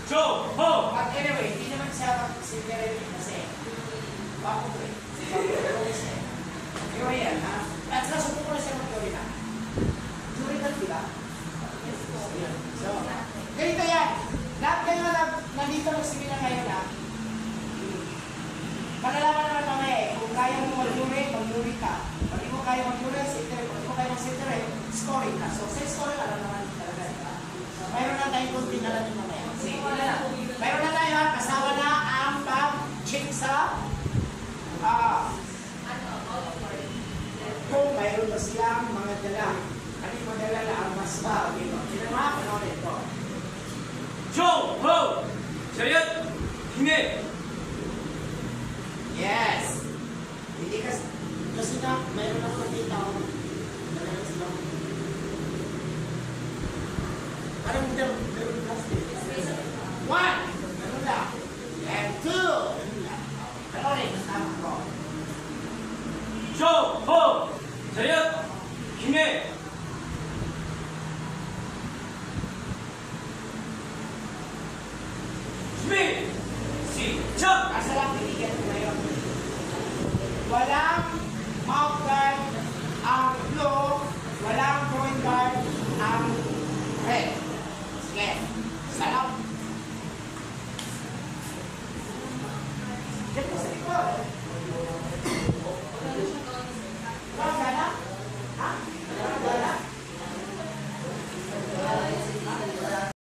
Joe, ho! But anyway, hindi naman siya mag-sindirect kasi bako ko eh. Anyway yan, ha? At saka subuko na siya mag-jury na. Jury na, di ba? So, ganito yan. Lahat kayo nandito magsimila ngayon, ha? Malalaman naman mamaya eh. Kung kaya mo mag-jury ka. Pag di mo kaya mag-jury, sindirect. Pag di mo kaya mag-sindirect, scoring ka. So, sa scoring, alam naman talaga, di ba? So, mayroon na tayong kunti na lang yung mamaya. Sige, mayroon na tayo, ha? Kasama na ang pag-check sa kung mayroon ba silang mga dala. Ano yung madala na ang mas mahal dito? Sino mga panorin ko? Joe, ho! Chariot, hingi! Yes! Hindi kasi na mayroon ako nakita ako. Dala sila. Parang meron plastic. 1! Ganun lang. And 2! Ganun lang. Panorin, kasama ko. Joe, ho! Chariot, hingi! Smith! Sichak! Asa lang pinigyan ko ngayon. Walang mouth guard ang blue, walang